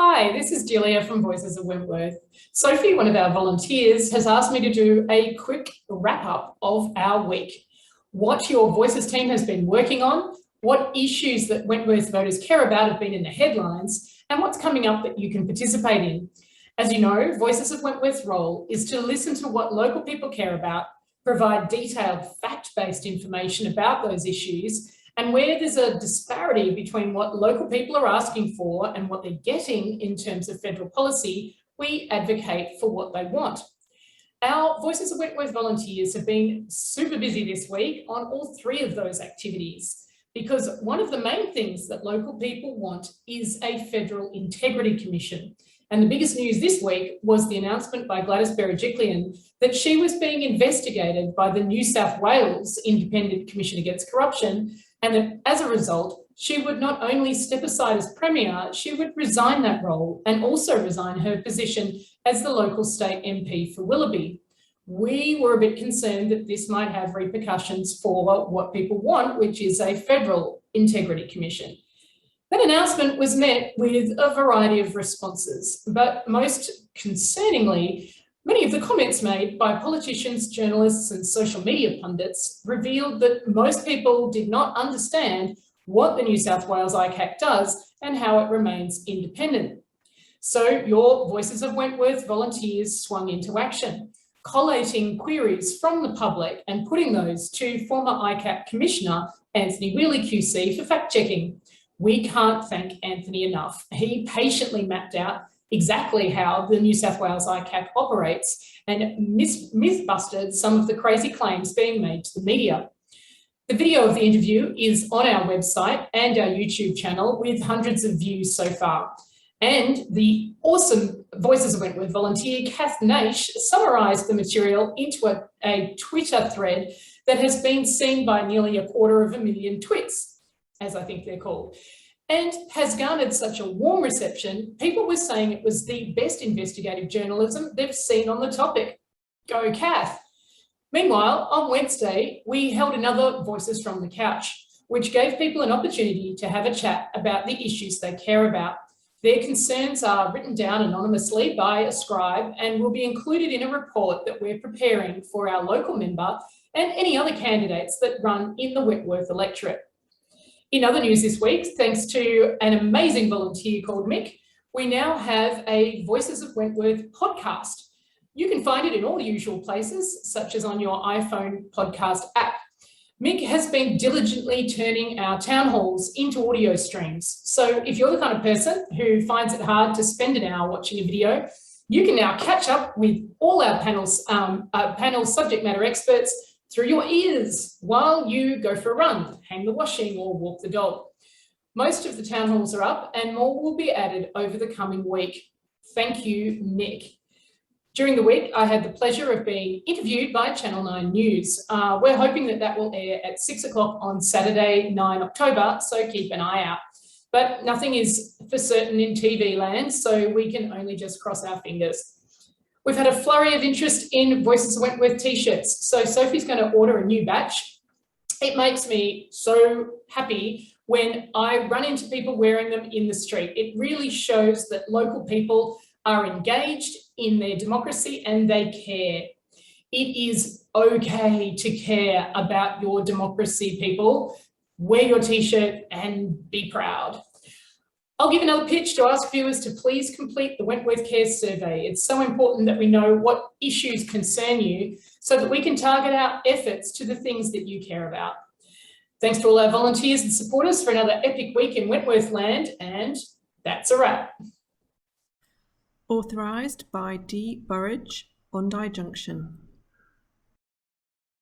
Hi, this is Delia from Voices of Wentworth. Sophie, one of our volunteers, has asked me to do a quick wrap-up of our week. What your Voices team has been working on, what issues that Wentworth voters care about have been in the headlines, and what's coming up that you can participate in. As you know, Voices of Wentworth's role is to listen to what local people care about, provide detailed fact-based information about those issues, and where there's a disparity between what local people are asking for and what they're getting in terms of federal policy, we advocate for what they want. Our Voices of Wentworth volunteers have been super busy this week on all three of those activities, because one of the main things that local people want is a federal integrity commission. And the biggest news this week was the announcement by Gladys Berejiklian that she was being investigated by the New South Wales Independent Commission Against Corruption, and that as a result, she would not only step aside as Premier, she would resign that role and also resign her position as the local state MP for Willoughby. We were a bit concerned that this might have repercussions for what people want, which is a federal integrity commission. That announcement was met with a variety of responses, but most concerningly, many of the comments made by politicians, journalists and social media pundits revealed that most people did not understand what the New South Wales ICAC does and how it remains independent. So your Voices of Wentworth volunteers swung into action, collating queries from the public and putting those to former ICAC Commissioner Anthony Wheely QC for fact-checking. We can't thank Anthony enough. He patiently mapped out exactly how the New South Wales ICAC operates and myth-busted some of the crazy claims being made to the media. The video of the interview is on our website and our YouTube channel with hundreds of views so far. And the awesome Voices of Wentworth volunteer, Kath Naish, summarised the material into a Twitter thread that has been seen by nearly 250,000 twits, as I think they're called, and has garnered such a warm reception. People were saying it was the best investigative journalism they've seen on the topic. Go Kath. Meanwhile, on Wednesday, we held another Voices from the Couch, which gave people an opportunity to have a chat about the issues they care about. Their concerns are written down anonymously by a scribe and will be included in a report that we're preparing for our local member and any other candidates that run in the Wentworth electorate. In other news this week, thanks to an amazing volunteer called Mick, we now have a Voices of Wentworth podcast. You can find it in all the usual places, such as on your iPhone podcast app. Mick has been diligently turning our town halls into audio streams. So if you're the kind of person who finds it hard to spend an hour watching a video, you can now catch up with all our panel subject matter experts through your ears while you go for a run, hang the washing or walk the dog. Most of the town halls are up and more will be added over the coming week. Thank you, Nick. During the week, I had the pleasure of being interviewed by Channel 9 News. We're hoping that will air at 6 o'clock on Saturday, 9 October, so keep an eye out. But nothing is for certain in TV land, so we can only just cross our fingers. We've had a flurry of interest in Voices of Wentworth t-shirts, so Sophie's going to order a new batch. It makes me so happy when I run into people wearing them in the street. It really shows that local people are engaged in their democracy and they care. It is okay to care about your democracy, people. Wear your t-shirt and be proud. I'll give another pitch to ask viewers to please complete the Wentworth Cares survey. It's so important that we know what issues concern you so that we can target our efforts to the things that you care about. Thanks to all our volunteers and supporters for another epic week in Wentworth land, and that's a wrap. Authorised by D. Burridge, Bondi Junction.